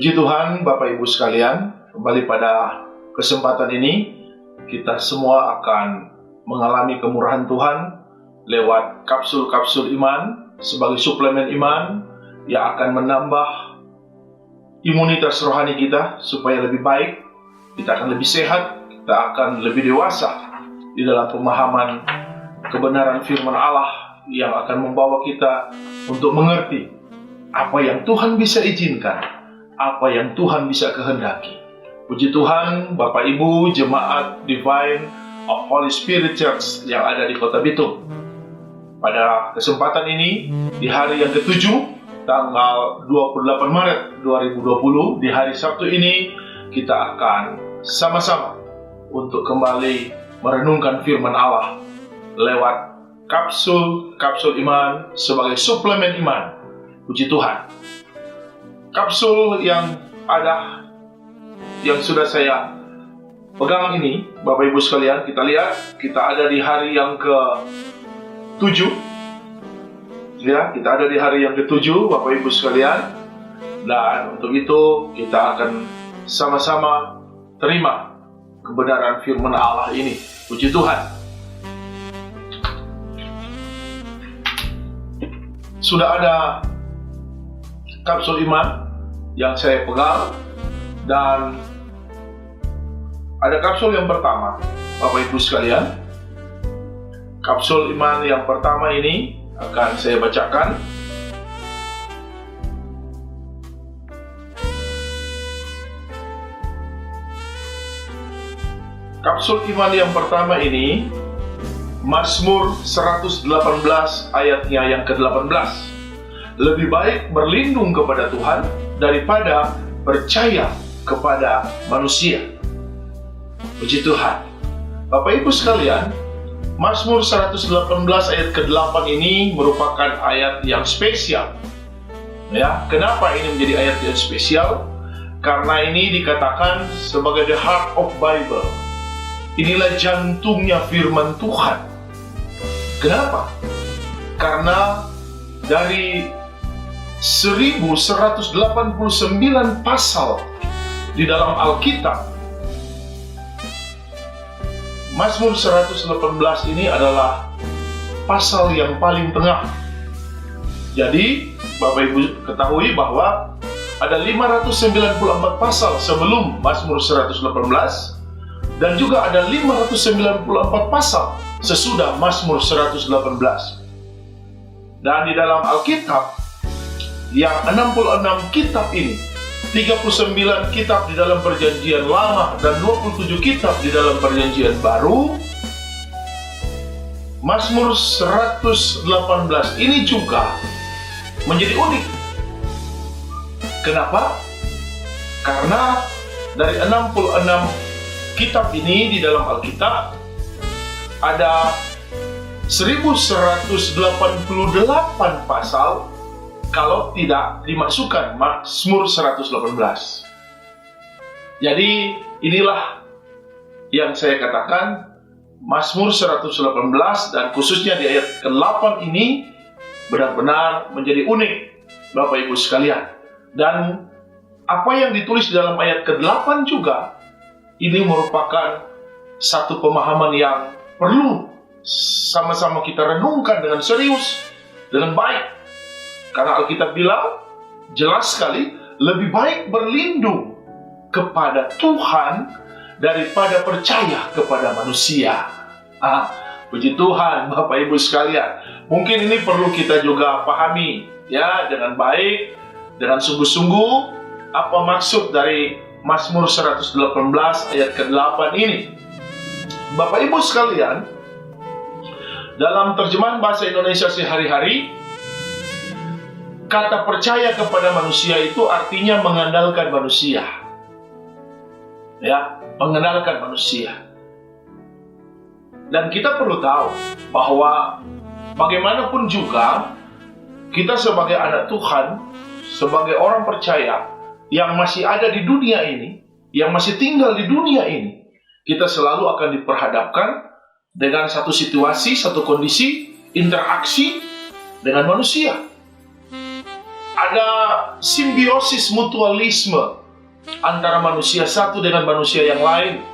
Puji Tuhan, Bapak Ibu sekalian, kembali pada kesempatan ini kita semua akan mengalami kemurahan Tuhan lewat kapsul-kapsul iman sebagai suplemen iman yang akan menambah imunitas rohani kita supaya lebih baik, kita akan lebih sehat, kita akan lebih dewasa di dalam pemahaman kebenaran firman Allah yang akan membawa kita untuk mengerti apa yang Tuhan bisa izinkan, apa yang Tuhan bisa kehendaki. Puji Tuhan, Bapak Ibu, Jemaat Divine of Holy Spirit Church yang ada di Kota Bitung. Pada kesempatan ini, di hari yang ke-7, tanggal 28 Maret 2020, di hari Sabtu ini, kita akan sama-sama untuk kembali merenungkan firman Allah lewat kapsul iman sebagai suplemen iman. Puji Tuhan. Kapsul yang sudah saya pegang ini, Bapak Ibu sekalian, kita lihat, kita ada di hari yang ke-7. Ya, kita ada di hari yang ke-7, Bapak Ibu sekalian. Dan untuk itu, kita akan sama-sama terima kebenaran firman Allah ini. Puji Tuhan. Sudah ada kapsul iman yang saya pegang, dan ada kapsul yang pertama, Bapak Ibu sekalian. Kapsul iman yang pertama ini akan saya bacakan. Kapsul iman yang pertama ini Mazmur 118 ayatnya yang ke-18. Lebih baik berlindung kepada Tuhan daripada percaya kepada manusia. Puji Tuhan. Bapak Ibu sekalian, Mazmur 118 ayat ke-8 ini merupakan ayat yang spesial. Ya, kenapa ini menjadi ayat yang spesial? Karena ini dikatakan sebagai the heart of Bible. Inilah jantungnya firman Tuhan. Kenapa? Karena dari 1189 pasal di dalam Alkitab, Mazmur 118 ini adalah pasal yang paling tengah. Jadi, Bapak Ibu ketahui bahwa ada 594 pasal sebelum Mazmur 118 dan juga ada 594 pasal sesudah Mazmur 118. Dan di dalam Alkitab yang 66 kitab ini, 39 kitab di dalam perjanjian lama dan 27 kitab di dalam perjanjian baru, Mazmur 118 ini juga menjadi unik. Kenapa? Karena dari 66 kitab ini di dalam Alkitab ada 1188 pasal kalau tidak dimasukkan Mazmur 118. Jadi inilah yang saya katakan, Mazmur 118 dan khususnya di ayat ke-8 ini benar-benar menjadi unik, Bapak Ibu sekalian. Dan apa yang ditulis dalam ayat ke-8 juga, ini merupakan satu pemahaman yang perlu sama-sama kita renungkan dengan serius, dengan baik. Karena Alkitab bilang jelas sekali, lebih baik berlindung kepada Tuhan daripada percaya kepada manusia. Puji Tuhan, Bapak Ibu sekalian. Mungkin ini perlu kita juga pahami ya dengan baik, dengan sungguh-sungguh apa maksud dari Mazmur 118 ayat ke-8 ini. Bapak Ibu sekalian, dalam terjemahan bahasa Indonesia sehari-hari, kata percaya kepada manusia itu artinya mengandalkan manusia. Ya, mengandalkan manusia. Dan kita perlu tahu bahwa bagaimanapun juga kita sebagai anak Tuhan, sebagai orang percaya yang masih ada di dunia ini, yang masih tinggal di dunia ini, kita selalu akan diperhadapkan dengan satu situasi, satu kondisi, interaksi dengan manusia. ada simbiosis mutualisme antara manusia satu dengan manusia yang lain.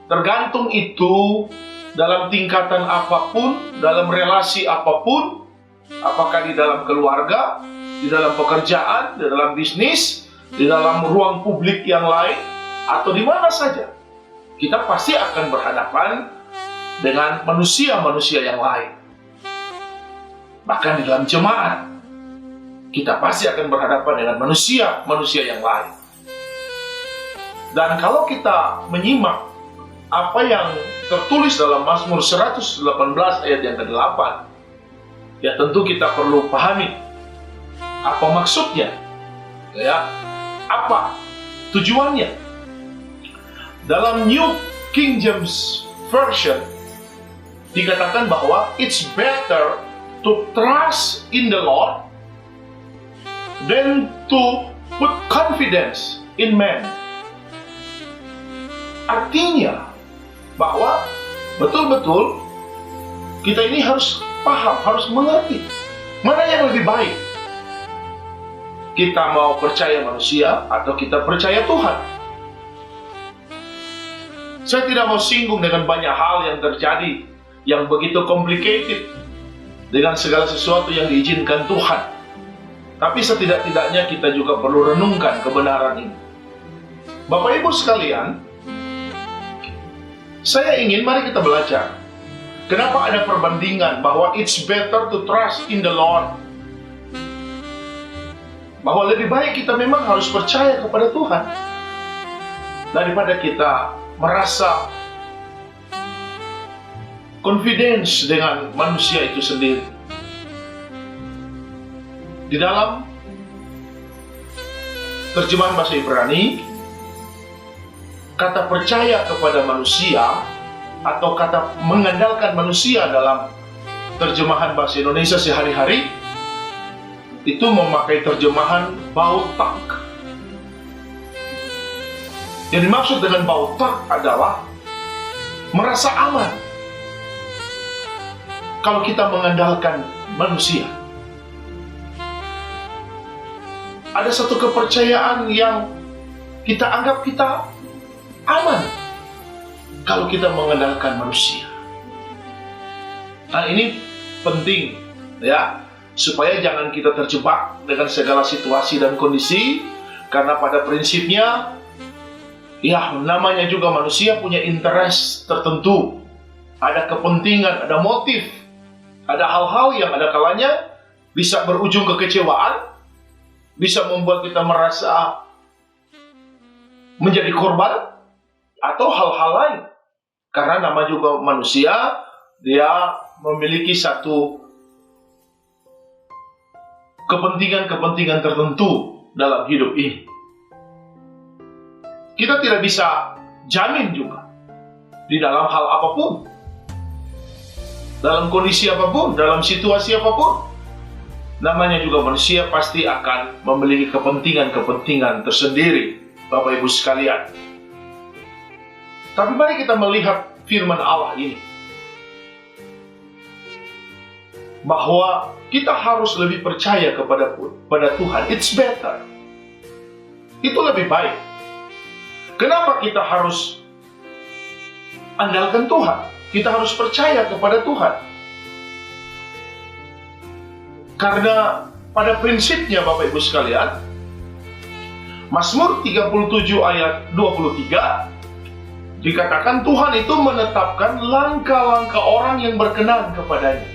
Tergantung itu dalam tingkatan apapun, dalam relasi apapun, apakah di dalam keluarga, di dalam pekerjaan, di dalam bisnis, di dalam ruang publik yang lain, atau di mana saja, kita pasti akan berhadapan dengan manusia-manusia yang lain. Bahkan di dalam jemaat, kita pasti akan berhadapan dengan manusia-manusia yang lain. Dan kalau kita menyimak apa yang tertulis dalam Mazmur 118 ayat yang ke-8, ya tentu kita perlu pahami apa maksudnya, ya, apa tujuannya. Dalam New King James Version dikatakan bahwa it's better to trust in the Lord than to put confidence in man. Artinya bahwa betul-betul kita ini harus paham, harus mengerti mana yang lebih baik. Kita mau percaya manusia atau kita percaya Tuhan. Saya tidak mau singgung dengan banyak hal yang terjadi yang begitu complicated dengan segala sesuatu yang diizinkan Tuhan. Tapi setidak-tidaknya kita juga perlu renungkan kebenaran ini. Bapak Ibu sekalian, saya ingin mari kita belajar. Kenapa ada perbandingan bahwa it's better to trust in the Lord? Bahwa lebih baik kita memang harus percaya kepada Tuhan daripada kita merasa confidence dengan manusia itu sendiri. Di dalam terjemahan bahasa Ibrani, kata percaya kepada manusia atau kata mengandalkan manusia dalam terjemahan bahasa Indonesia sehari-hari itu memakai terjemahan bautak. Yang dimaksud dengan bautak adalah merasa aman kalau kita mengandalkan manusia. Ada satu kepercayaan yang kita anggap kita aman kalau kita mengandalkan manusia. Nah, ini penting ya, supaya jangan kita terjebak dengan segala situasi dan kondisi, karena pada prinsipnya ya namanya juga manusia punya interest tertentu, ada kepentingan, ada motif, ada hal-hal yang ada kalanya bisa berujung kekecewaan, bisa membuat kita merasa menjadi korban atau hal-hal lain. Karena nama juga manusia, dia memiliki satu kepentingan-kepentingan tertentu dalam hidup ini. Kita tidak bisa jamin juga di dalam hal apapun, dalam kondisi apapun, dalam situasi apapun. Namanya juga manusia pasti akan memiliki kepentingan-kepentingan tersendiri, Bapak Ibu sekalian. Tapi mari kita melihat firman Allah ini, bahwa kita harus lebih percaya kepada Tuhan. It's better. Itu lebih baik. Kenapa kita harus andalkan Tuhan? Kita harus percaya kepada Tuhan. Karena pada prinsipnya Bapak Ibu sekalian, Mazmur 37 ayat 23 dikatakan Tuhan itu menetapkan langkah-langkah orang yang berkenan kepadanya.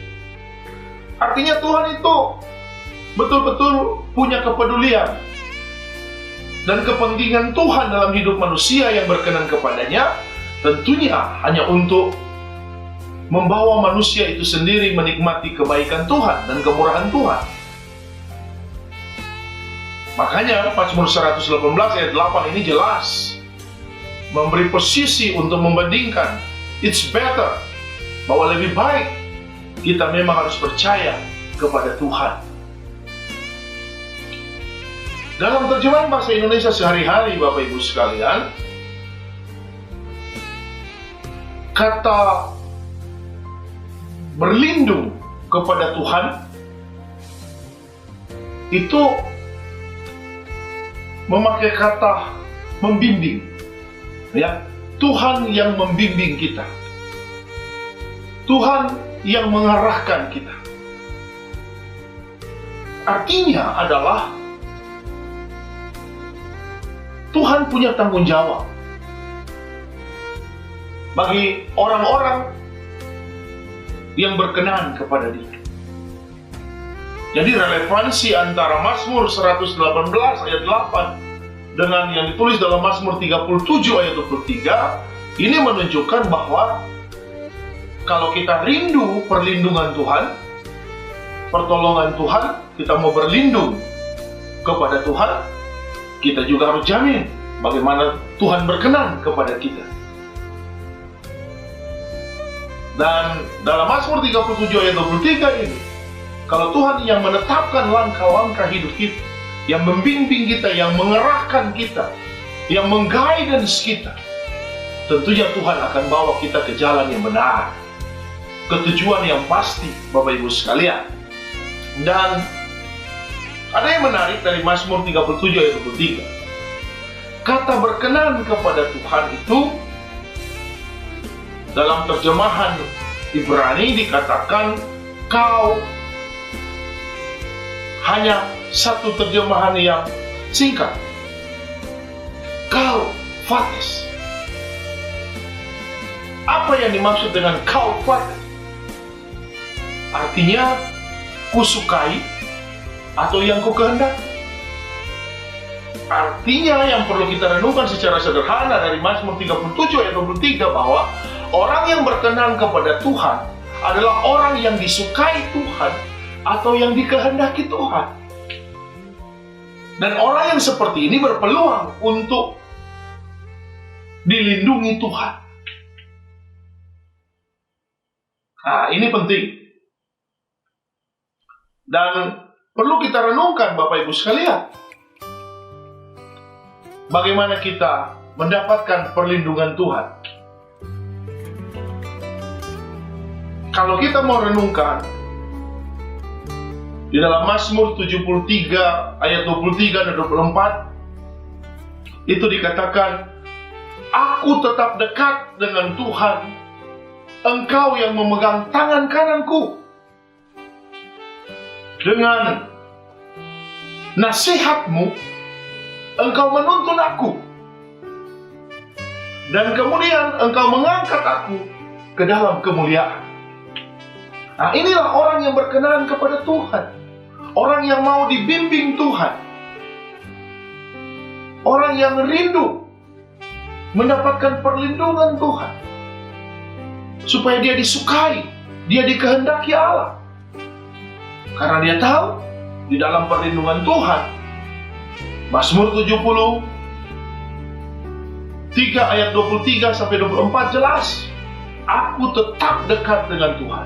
Artinya Tuhan itu betul-betul punya kepedulian dan kepentingan Tuhan dalam hidup manusia yang berkenan kepadanya, tentunya hanya untuk membawa manusia itu sendiri menikmati kebaikan Tuhan dan kemurahan Tuhan. Makanya Mazmur 118 ayat 8 ini jelas memberi posisi untuk membandingkan. It's better, bahwa lebih baik kita memang harus percaya kepada Tuhan. Dalam terjemahan bahasa Indonesia sehari-hari, Bapak Ibu sekalian, kata berlindung kepada Tuhan itu memakai kata membimbing. Ya, Tuhan yang membimbing kita. Tuhan yang mengarahkan kita. Artinya adalah Tuhan punya tanggung jawab bagi orang-orang yang berkenan kepada Dia. Jadi relevansi antara Mazmur 118 ayat 8 dengan yang ditulis dalam Mazmur 37 ayat 23 ini menunjukkan bahwa kalau kita rindu perlindungan Tuhan, pertolongan Tuhan, kita mau berlindung kepada Tuhan, kita juga harus jamin bagaimana Tuhan berkenan kepada kita. Dan dalam Mazmur 37 ayat 23 ini, kalau Tuhan yang menetapkan langkah-langkah hidup kita, yang membimbing kita, yang mengerahkan kita, yang mengguidance kita, tentunya Tuhan akan bawa kita ke jalan yang benar, ke tujuan yang pasti, Bapak Ibu sekalian. Dan ada yang menarik dari Mazmur 37 ayat 23. Kata berkenan kepada Tuhan itu dalam terjemahan Ibrani dikatakan kau. Hanya satu terjemahan yang singkat. Kau fates. Apa yang dimaksud dengan kau fates? Artinya kusukai atau yang kukehendaki. Artinya yang perlu kita renungkan secara sederhana dari Mazmur 37 ayat 23 bahwa orang yang berkenan kepada Tuhan adalah orang yang disukai Tuhan atau yang dikehendaki Tuhan. Dan orang yang seperti ini berpeluang untuk dilindungi Tuhan. Nah, ini penting. Dan perlu kita renungkan Bapak Ibu sekalian. Bagaimana kita mendapatkan perlindungan Tuhan. Kalau kita mau renungkan di dalam Mazmur 73 ayat 23 dan 24 itu dikatakan, aku tetap dekat dengan Tuhan, Engkau yang memegang tangan kananku. Dengan nasihat-Mu Engkau menuntun aku, dan kemudian Engkau mengangkat aku ke dalam kemuliaan. Nah, inilah orang yang berkenan kepada Tuhan. Orang yang mau dibimbing Tuhan. Orang yang rindu mendapatkan perlindungan Tuhan. Supaya dia disukai, dia dikehendaki Allah. Karena dia tahu di dalam perlindungan Tuhan. Mazmur 73 ayat 23 sampai 24 jelas. Aku tetap dekat dengan Tuhan.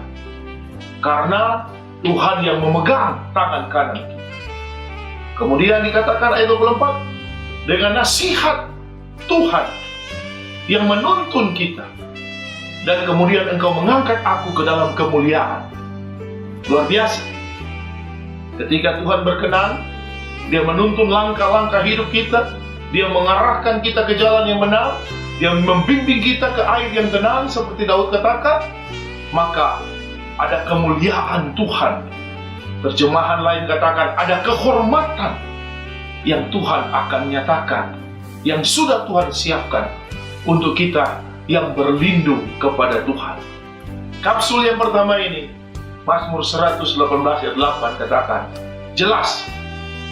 Karena Tuhan yang memegang tangan kanan kita. Kemudian dikatakan ayat 24, dengan nasihat Tuhan yang menuntun kita. Dan kemudian Engkau mengangkat aku ke dalam kemuliaan. Luar biasa. Ketika Tuhan berkenan, Dia menuntun langkah-langkah hidup kita, Dia mengarahkan kita ke jalan yang benar, Dia membimbing kita ke air yang tenang seperti Daud katakan, maka ada kemuliaan Tuhan. Terjemahan lain katakan ada kehormatan yang Tuhan akan nyatakan, yang sudah Tuhan siapkan untuk kita yang berlindung kepada Tuhan. Kapsul yang pertama ini, Mazmur 118 ayat 8 katakan, jelas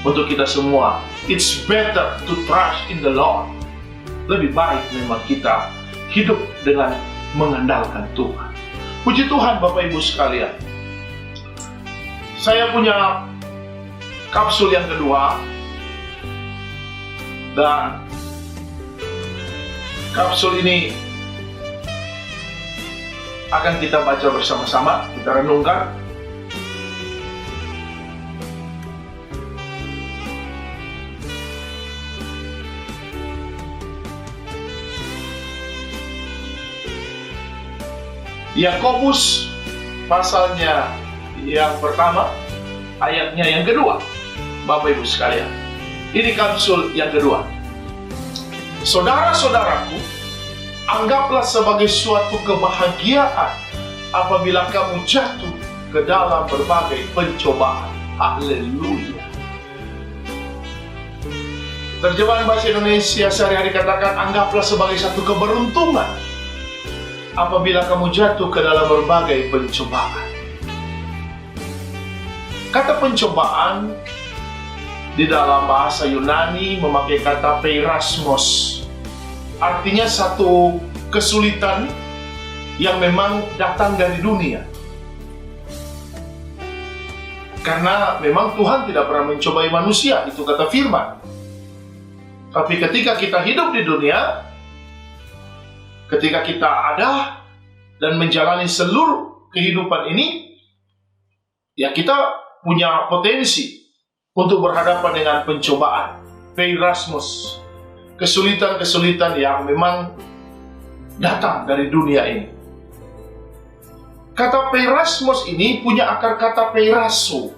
untuk kita semua, it's better to trust in the Lord. Lebih baik memang kita hidup dengan mengandalkan Tuhan. Puji Tuhan Bapak Ibu sekalian. Saya punya kapsul yang kedua. Dan kapsul ini akan kita baca bersama-sama, kita renungkan. Yakobus pasalnya yang pertama, ayatnya yang kedua, Bapak Ibu sekalian. Ini kapsul yang kedua. Saudara-saudaraku, anggaplah sebagai suatu kebahagiaan apabila kamu jatuh ke dalam berbagai pencobaan. Haleluya. Terjemahan bahasa Indonesia sehari-hari katakan, anggaplah sebagai satu keberuntungan apabila kamu jatuh ke dalam berbagai pencobaan. Kata pencobaan di dalam bahasa Yunani memakai kata peirasmos. Artinya satu kesulitan yang memang datang dari dunia. Karena memang Tuhan tidak pernah mencobai manusia, itu kata firman. Tapi ketika kita hidup di dunia, ketika kita ada dan menjalani seluruh kehidupan ini, ya kita punya potensi untuk berhadapan dengan pencobaan, peirasmos, kesulitan-kesulitan yang memang datang dari dunia ini. Kata peirasmos ini punya akar kata peiraso.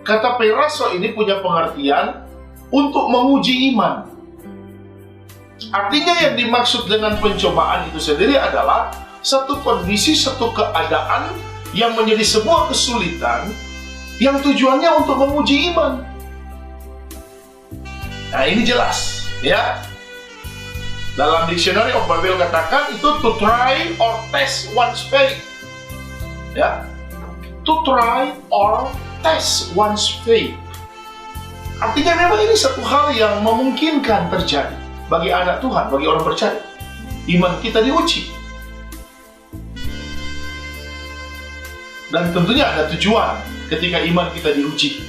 Kata peiraso ini punya pengertian untuk menguji iman. Artinya yang dimaksud dengan pencobaan itu sendiri adalah satu kondisi, satu keadaan yang menjadi sebuah kesulitan yang tujuannya untuk menguji iman. Nah, ini jelas, ya. Dalam Dictionary of Bible katakan itu to try or test one's faith. Ya. To try or test one's faith. Artinya memang ini satu hal yang memungkinkan terjadi bagi anak Tuhan, bagi orang percaya. Iman kita diuji. Dan tentunya ada tujuan ketika iman kita diuji.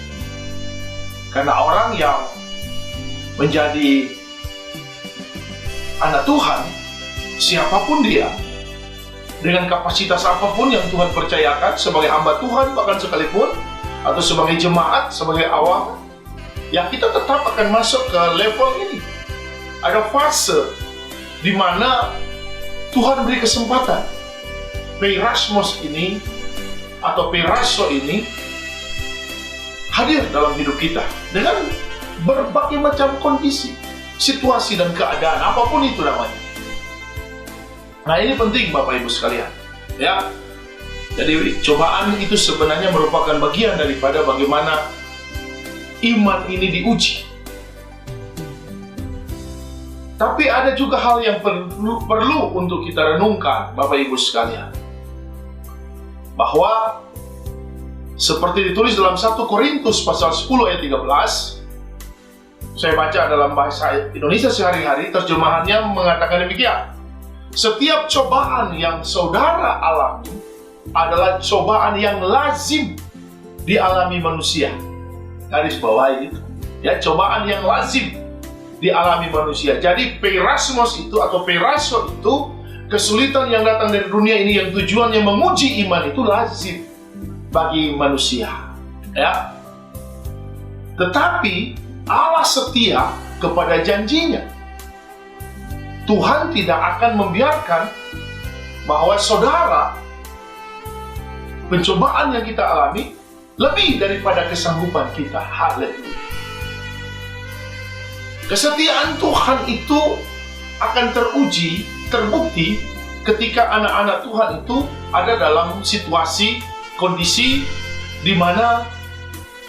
Karena orang yang menjadi anak Tuhan, siapapun dia, dengan kapasitas apapun yang Tuhan percayakan sebagai hamba Tuhan, bahkan sekalipun, atau sebagai jemaat, sebagai awam, ya kita tetap akan masuk ke level ini. Ada fase di mana Tuhan beri kesempatan. Peirasmos ini atau peiraso ini hadir dalam hidup kita dengan berbagai macam kondisi, situasi dan keadaan, apapun itu namanya. Nah, ini penting Bapak Ibu sekalian, ya. Jadi cobaan itu sebenarnya merupakan bagian daripada bagaimana iman ini diuji. Tapi ada juga hal yang perlu untuk kita renungkan Bapak Ibu sekalian, bahwa seperti ditulis dalam 1 Korintus pasal 10 ayat 13, saya baca dalam bahasa Indonesia sehari-hari, terjemahannya mengatakan demikian. Setiap cobaan yang saudara alami adalah cobaan yang lazim dialami manusia. Garis bawahi itu, ya, cobaan yang lazim dialami manusia. Jadi peirasmos itu atau peiraso itu kesulitan yang datang dari dunia ini yang tujuannya menguji iman itu lazim bagi manusia, ya. Tetapi Allah setia kepada janjinya. Tuhan tidak akan membiarkan bahwa saudara pencobaan yang kita alami lebih daripada kesanggupan kita. Haleluya. Kesetiaan Tuhan itu akan teruji, terbukti ketika anak-anak Tuhan itu ada dalam situasi, kondisi di mana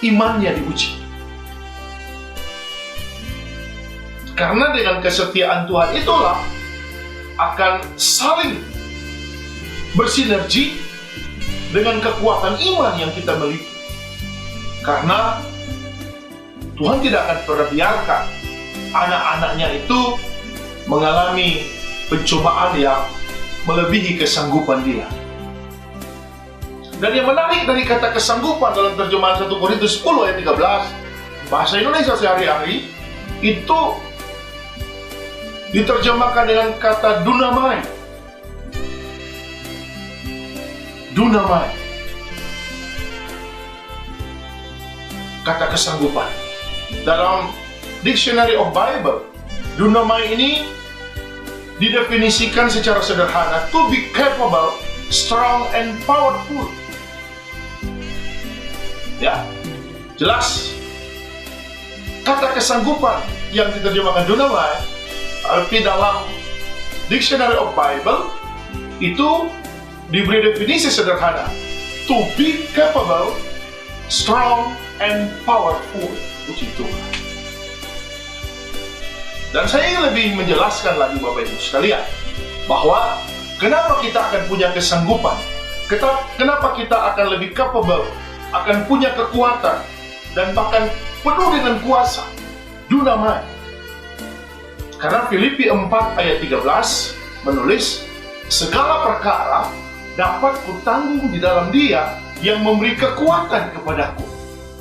imannya diuji. Karena dengan kesetiaan Tuhan itulah akan saling bersinergi dengan kekuatan iman yang kita miliki. Karena Tuhan tidak akan pernah biarkan anak-anaknya itu mengalami pencobaan yang melebihi kesanggupan dia. Dan yang menarik dari kata kesanggupan dalam terjemahan 1 Korintus 10 ayat 13, bahasa Indonesia sehari-hari, itu diterjemahkan dengan kata dunamai. Dunamai. Kata kesanggupan. Dalam Dictionary of Bible, dunamai ini didefinisikan secara sederhana, to be capable, strong and powerful. Ya, jelas. Kata kesanggupan yang diterjemahkan dunamai di dalam Dictionary of Bible itu diberi definisi sederhana: to be capable, strong, and powerful. Puji Tuhan. Dan saya ingin lebih menjelaskan lagi Bapak Ibu sekalian, bahwa kenapa kita akan punya kesanggupan, kenapa kita akan lebih capable, akan punya kekuatan, dan bahkan penuh dengan kuasa, dunamai. Karena Filipi 4 ayat 13 menulis, segala perkara dapat kutanggung di dalam Dia yang memberi kekuatan kepadaku.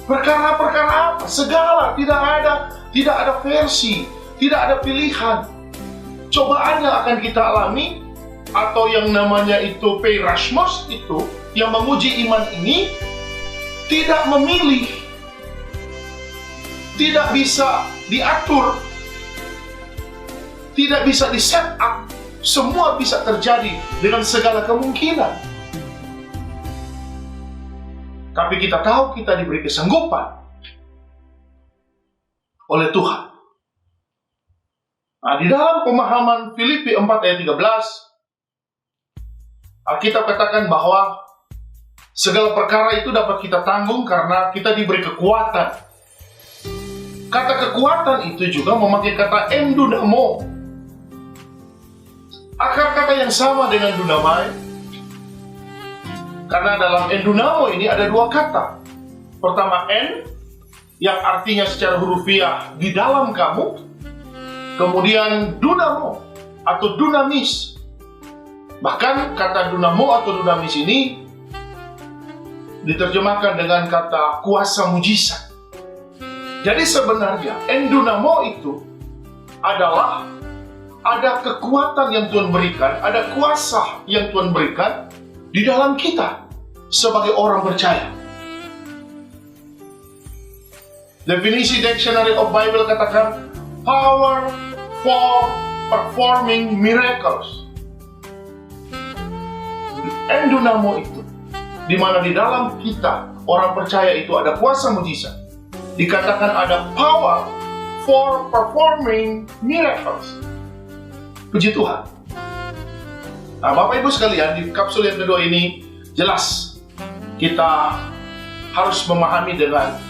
Perkara-perkara apa? Segala, tidak ada versi, tidak ada pilihan. Cobaan yang akan kita alami, atau yang namanya itu peirasmos itu, yang menguji iman ini, tidak memilih, tidak bisa diatur, tidak bisa di-set up. Semua bisa terjadi dengan segala kemungkinan. Tapi kita tahu kita diberi kesanggupan oleh Tuhan. Nah, di dalam pemahaman Filipi 4 ayat 13, Alkitab katakan bahwa segala perkara itu dapat kita tanggung karena kita diberi kekuatan. Kata kekuatan itu juga memakai kata endunamo. Akar kata yang sama dengan dunamai. Karena dalam endunamo ini ada dua kata. Pertama en, yang artinya secara hurufiah di dalam kamu. Kemudian dunamo atau dunamis. Bahkan kata dunamo atau dunamis ini diterjemahkan dengan kata kuasa mujizat. Jadi sebenarnya endunamo itu adalah ada kekuatan yang Tuhan berikan, ada kuasa yang Tuhan berikan di dalam kita sebagai orang percaya. Definisi Dictionary of Bible katakan power for performing miracles. Endunamo itu, di mana di dalam kita orang percaya itu ada kuasa mujizat. Dikatakan ada power for performing miracles. Puji Tuhan. Nah, Bapak Ibu sekalian, di kapsul yang kedua ini jelas kita harus memahami dengan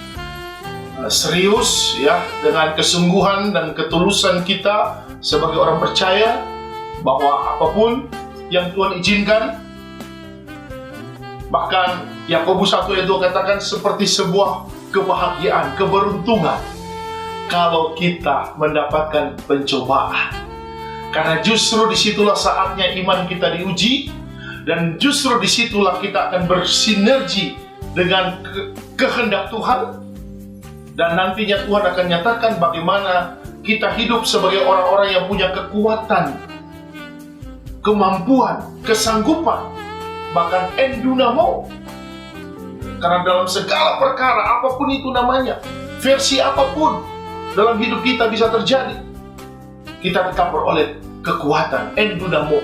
serius, ya, dengan kesungguhan dan ketulusan kita sebagai orang percaya bahwa apapun yang Tuhan izinkan, bahkan Yakobus 1 ayat 2 katakan seperti sebuah kebahagiaan, keberuntungan kalau kita mendapatkan pencobaan. Karena justru disitulah saatnya iman kita diuji, dan justru disitulah kita akan bersinergi dengan kehendak Tuhan, dan nantinya Tuhan akan nyatakan bagaimana kita hidup sebagai orang-orang yang punya kekuatan, kemampuan, kesanggupan, bahkan endunamo. Karena dalam segala perkara, apapun itu namanya, versi apapun dalam hidup kita bisa terjadi, kita tetap beroleh kekuatan endunamo,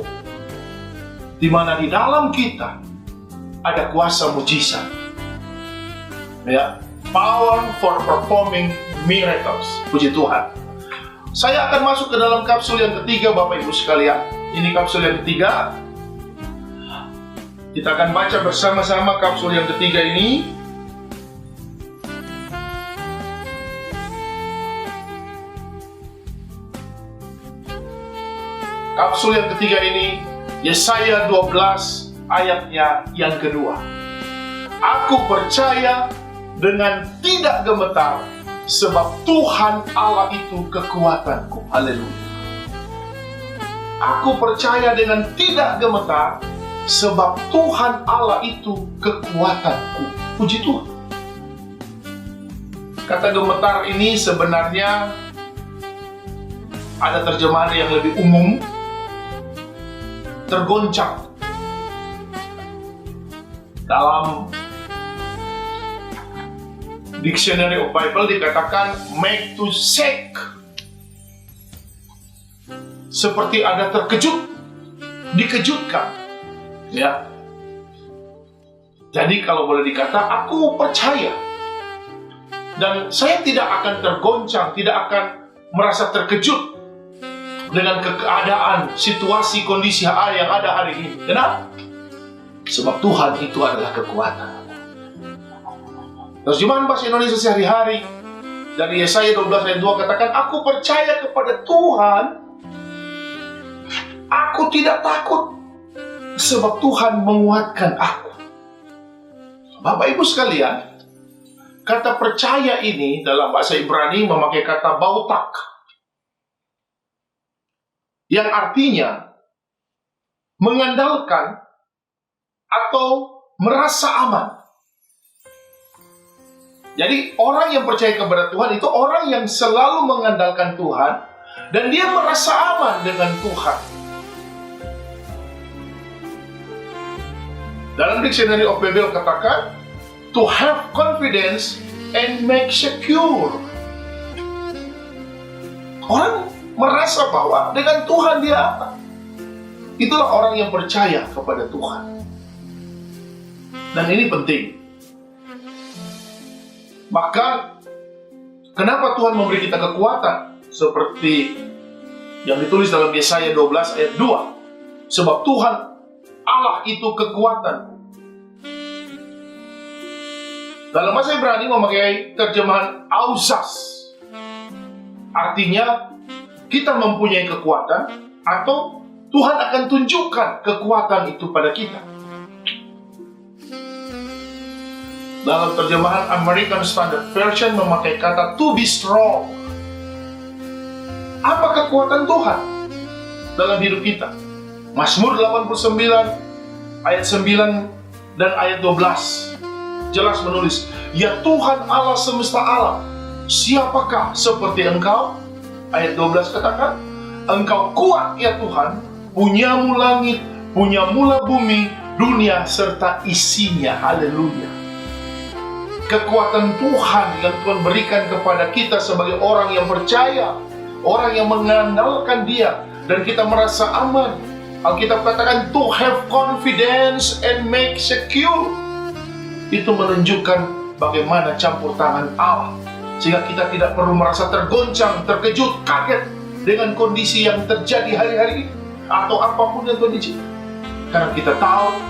di mana di dalam kita ada kuasa mujizat, ya, power for performing miracles. Puji Tuhan. Saya akan masuk ke dalam kapsul yang ketiga, Bapak Ibu sekalian. Ini kapsul yang ketiga. Kita akan baca bersama-sama kapsul yang ketiga ini. Kapsul yang ketiga ini, Yesaya 12 ayatnya yang kedua. Aku percaya dengan tidak gemetar, sebab Tuhan Allah itu kekuatanku. Haleluya. Aku percaya dengan tidak gemetar, sebab Tuhan Allah itu kekuatanku. Puji Tuhan. Kata gemetar ini sebenarnya ada terjemahan yang lebih umum, tergoncang. Dalam Dictionary of Bible dikatakan make to shake, seperti ada terkejut, dikejutkan, ya. Jadi kalau boleh dikata, aku percaya Dan saya tidak akan tergoncang, tidak akan merasa terkejut dengan keadaan, situasi, kondisi yang ada hari ini. Kenapa? Sebab Tuhan itu adalah kekuatan. Terjemahan bahasa Indonesia sehari-hari dari Yesaya 12 ayat 2 katakan, aku percaya kepada Tuhan, aku tidak takut, sebab Tuhan menguatkan aku. Bapak Ibu sekalian, kata percaya ini dalam bahasa Ibrani memakai kata bautak, yang artinya mengandalkan atau merasa aman. Jadi orang yang percaya kepada Tuhan itu orang yang selalu mengandalkan Tuhan dan dia merasa aman dengan Tuhan. Dalam Dictionary of Bible katakan, to have confidence and make secure. Orang merasa bahwa dengan Tuhan dia aman. Itulah orang yang percaya kepada Tuhan. Dan ini penting. Maka, kenapa Tuhan memberi kita kekuatan? Seperti yang ditulis dalam Yesaya 12 ayat 2. Sebab Tuhan Allah itu kekuatan. Dalam bahasa Ibrani memakai terjemahan auzas. Artinya, kita mempunyai kekuatan atau Tuhan akan tunjukkan kekuatan itu pada kita. Dalam terjemahan American Standard Version memakai kata to be strong. Apa kekuatan Tuhan dalam hidup kita? Mazmur 89 ayat 9 dan ayat 12 jelas menulis, ya Tuhan Allah semesta alam, siapakah seperti Engkau? Ayat 12 katakan, Engkau kuat ya Tuhan, punyamu langit, punyamulah bumi, dunia serta isinya. Haleluya. Kekuatan Tuhan yang Tuhan berikan kepada kita sebagai orang yang percaya, orang yang mengandalkan Dia, dan kita merasa aman. Alkitab katakan to have confidence and make secure. Itu menunjukkan bagaimana campur tangan Allah, sehingga kita tidak perlu merasa tergoncang, terkejut, kaget dengan kondisi yang terjadi hari-hari ini atau apapun yang kondisi. Karena kita tahu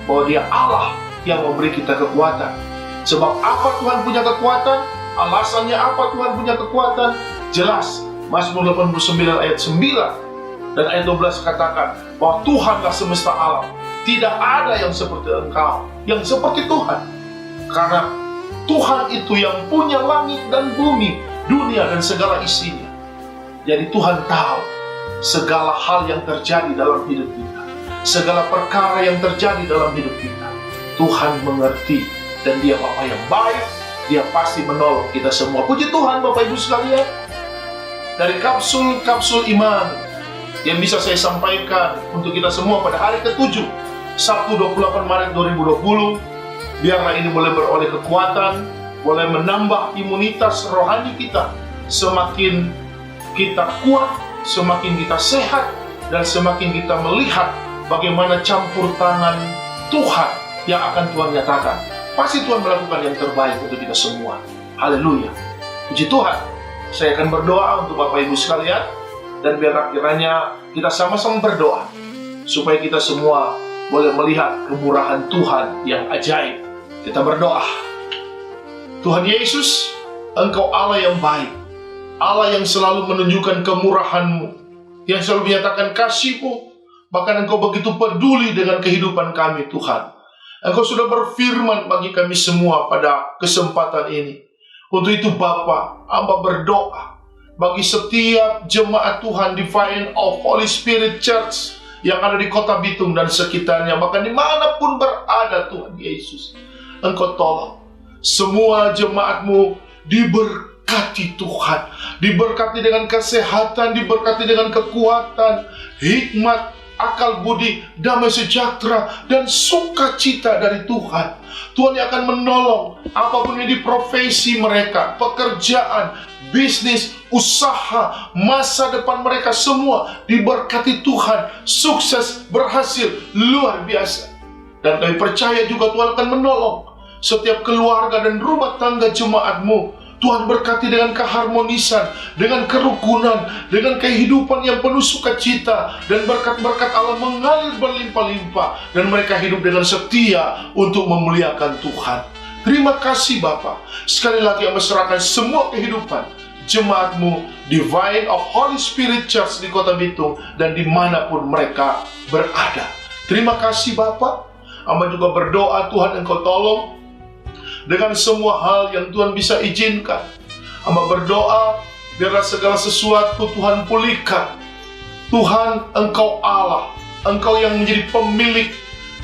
bahwa Dia Allah yang memberi kita kekuatan. Sebab apa Tuhan punya kekuatan? Alasannya apa Tuhan punya kekuatan? Jelas, Mazmur 89 ayat 9 dan ayat 12 katakan bahwa Tuhanlah semesta alam. Tidak ada yang seperti Engkau, yang seperti Tuhan. Karena Tuhan itu yang punya langit dan bumi, dunia dan segala isinya. Jadi Tuhan tahu segala hal yang terjadi dalam hidup kita, segala perkara yang terjadi dalam hidup kita. Tuhan mengerti. Dan Dia Bapa yang baik, Dia pasti menolong kita semua. Puji Tuhan Bapak Ibu sekalian. Dari kapsul iman yang bisa saya sampaikan untuk kita semua pada hari ke-7, Sabtu 28 Maret 2020, biarlah ini boleh beroleh kekuatan, boleh menambah imunitas rohani kita. Semakin kita kuat, semakin kita sehat, dan semakin kita melihat bagaimana campur tangan Tuhan yang akan Tuhan nyatakan. Pasti Tuhan melakukan yang terbaik untuk kita semua. Haleluya. Puji Tuhan. Saya akan berdoa untuk Bapak Ibu sekalian. Dan biar kiranya kita sama-sama berdoa supaya kita semua boleh melihat kemurahan Tuhan yang ajaib. Kita berdoa. Tuhan Yesus, Engkau Allah yang baik, Allah yang selalu menunjukkan kemurahan-Mu, yang selalu menyatakan kasih-Mu. Bahkan Engkau begitu peduli dengan kehidupan kami, Tuhan. Engkau sudah berfirman bagi kami semua pada kesempatan ini. Untuk itu Bapa, hamba berdoa bagi setiap jemaat Tuhan Divine of Holy Spirit Church yang ada di Kota Bitung dan sekitarnya, bahkan dimanapun berada Tuhan Yesus. Engkau tolong semua jemaat-Mu diberkati Tuhan, diberkati dengan kesehatan, diberkati dengan kekuatan, hikmat, akal budi, damai sejahtera, dan sukacita dari Tuhan. Tuhan yang akan menolong apapun yang di profesi mereka, pekerjaan, bisnis, usaha, masa depan mereka semua diberkati Tuhan, sukses, berhasil, luar biasa. Dan kami percaya juga Tuhan akan menolong setiap keluarga dan rumah tangga jemaat-Mu. Tuhan berkati dengan keharmonisan, dengan kerukunan, dengan kehidupan yang penuh sukacita, dan berkat-berkat Allah mengalir berlimpah-limpah, dan mereka hidup dengan setia untuk memuliakan Tuhan. Terima kasih Bapa. Sekali lagi kami serahkan semua kehidupan jemaat-Mu Divine of Holy Spirit Church di Kota Bitung dan dimanapun mereka berada. Terima kasih Bapa. Hamba juga berdoa Tuhan Engkau tolong dengan semua hal yang Tuhan bisa izinkan. Hamba berdoa biarlah segala sesuatu Tuhan pulihkan. Tuhan Engkau Allah, Engkau yang menjadi pemilik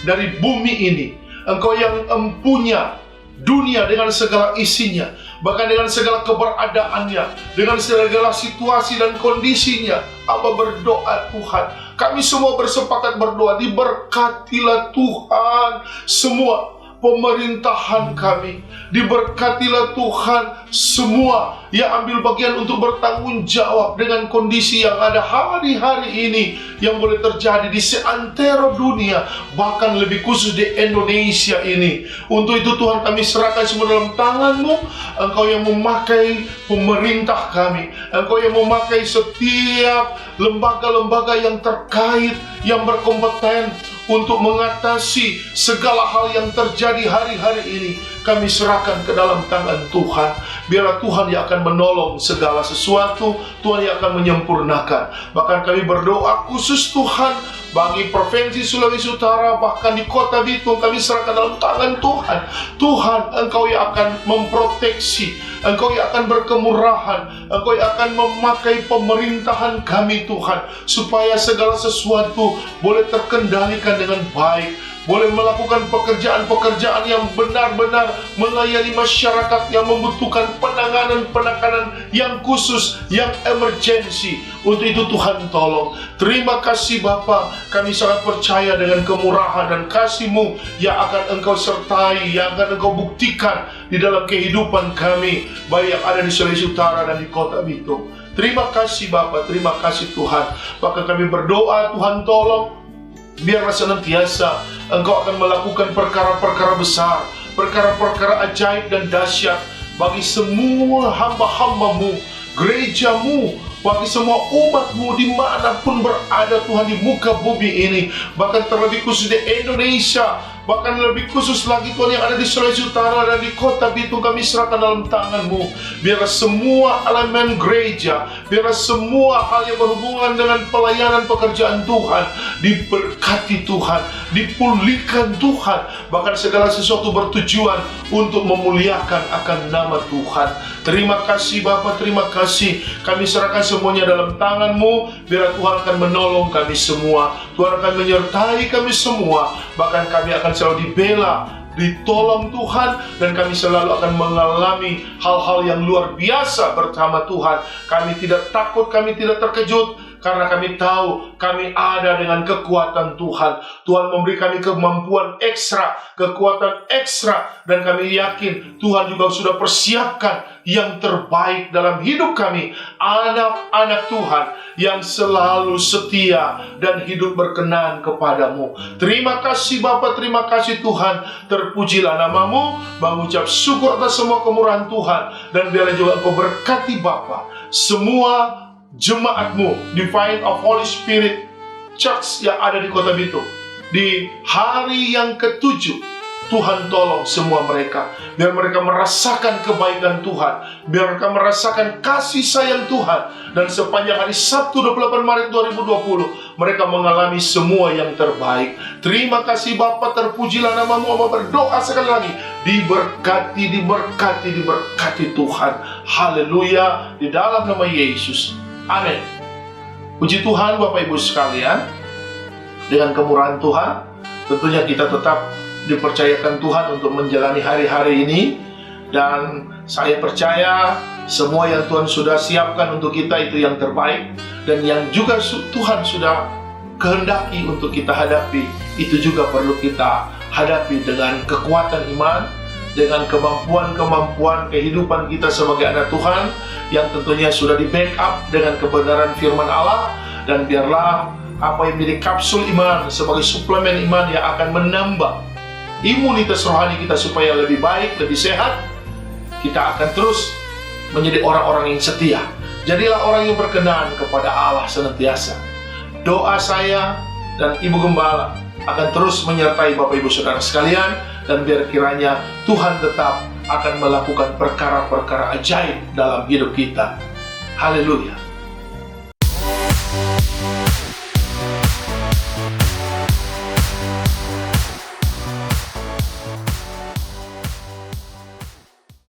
dari bumi ini, Engkau yang empunya dunia dengan segala isinya, bahkan dengan segala keberadaannya, dengan segala situasi dan kondisinya. Hamba berdoa Tuhan, kami semua bersepakat berdoa, diberkatilah Tuhan semua pemerintahan kami, diberkatilah Tuhan semua yang ambil bagian untuk bertanggung jawab dengan kondisi yang ada hari-hari ini yang boleh terjadi di seantero dunia, bahkan lebih khusus di Indonesia ini. Untuk itu Tuhan kami serahkan semua dalam tangan-Mu. Engkau yang memakai pemerintah kami, Engkau yang memakai setiap lembaga-lembaga yang terkait, yang berkompeten untuk mengatasi segala hal yang terjadi hari-hari ini. Kami serahkan ke dalam tangan Tuhan. Biarlah Tuhan yang akan menolong segala sesuatu, Tuhan yang akan menyempurnakan. Bahkan kami berdoa khusus Tuhan bagi Provinsi Sulawesi Utara, bahkan di Kota Bitung, kami serahkan dalam tangan Tuhan. Tuhan, Engkau yang akan memproteksi, Engkau yang akan berkemurahan, Engkau yang akan memakai pemerintahan kami Tuhan, supaya segala sesuatu boleh terkendalikan dengan baik, boleh melakukan pekerjaan-pekerjaan yang benar-benar melayani masyarakat yang membutuhkan penanganan yang khusus, yang emergensi. Untuk itu Tuhan tolong. Terima kasih Bapa, kami sangat percaya dengan kemurahan dan kasih-Mu yang akan Engkau sertai, yang akan Engkau buktikan di dalam kehidupan kami, baik yang ada di Sulawesi Utara dan di Kota Bitung. Terima kasih Bapa, terima kasih Tuhan. Bahkan kami berdoa, Tuhan tolong, biarlah senantiasa Engkau akan melakukan perkara-perkara besar, perkara-perkara ajaib dan dahsyat bagi semua hamba-hamba-Mu, gereja-Mu, bagi semua umat-Mu dimanapun berada Tuhan di muka bumi ini, bahkan terlebih khusus di Indonesia, bahkan lebih khusus lagi Tuhan yang ada di Sulawesi Utara dan di Kota Bitung. Kami serahkan dalam tangan-Mu. Biarlah semua elemen gereja, biarlah semua hal yang berhubungan dengan pelayanan pekerjaan Tuhan diberkati Tuhan, dipulihkan Tuhan, bahkan segala sesuatu bertujuan untuk memuliakan akan nama Tuhan. Terima kasih Bapa, terima kasih. Kami serahkan semuanya dalam tangan-Mu. Biarlah Tuhan akan menolong kami semua, Tuhan akan menyertai kami semua, bahkan kami akan selalu dibela, ditolong Tuhan, dan kami selalu akan mengalami hal-hal yang luar biasa bersama Tuhan. Kami tidak takut, kami tidak terkejut, karena kami tahu kami ada dengan kekuatan Tuhan. Tuhan memberi kami kemampuan ekstra, kekuatan ekstra, dan kami yakin Tuhan juga sudah persiapkan yang terbaik dalam hidup kami, anak-anak Tuhan yang selalu setia dan hidup berkenan kepadamu. Terima kasih Bapa, terima kasih Tuhan. Terpujilah nama-Mu, mengucap syukur atas semua kemurahan Tuhan, dan biarlah juga Engkau berkati Bapa semua jemaat-Mu Divine of Holy Spirit Church yang ada di Kota Bitung. Di hari yang ke-7, Tuhan tolong semua mereka, biar mereka merasakan kebaikan Tuhan, biar mereka merasakan kasih sayang Tuhan, dan sepanjang hari Sabtu 28 Maret 2020 mereka mengalami semua yang terbaik. Terima kasih Bapa, terpujilah nama-Mu. Amba berdoa sekali lagi, diberkati, diberkati, diberkati Tuhan. Haleluya, di dalam nama Yesus. Amin. Puji Tuhan Bapak Ibu sekalian. Dengan kemurahan Tuhan, tentunya kita tetap dipercayakan Tuhan untuk menjalani hari-hari ini. Dan saya percaya semua yang Tuhan sudah siapkan untuk kita itu yang terbaik, dan yang juga Tuhan sudah kehendaki untuk kita hadapi, itu juga perlu kita hadapi dengan kekuatan iman, dengan kemampuan-kemampuan kehidupan kita sebagai anak Tuhan, yang tentunya sudah di backup dengan kebenaran firman Allah. Dan biarlah apa yang menjadi kapsul iman sebagai suplemen iman yang akan menambah imunitas rohani kita supaya lebih baik, lebih sehat. Kita akan terus menjadi orang-orang yang setia. Jadilah orang yang berkenan kepada Allah senantiasa. Doa saya dan Ibu Gembala akan terus menyertai Bapak Ibu Saudara sekalian, dan biar kiranya Tuhan tetap akan melakukan perkara-perkara ajaib dalam hidup kita. Haleluya.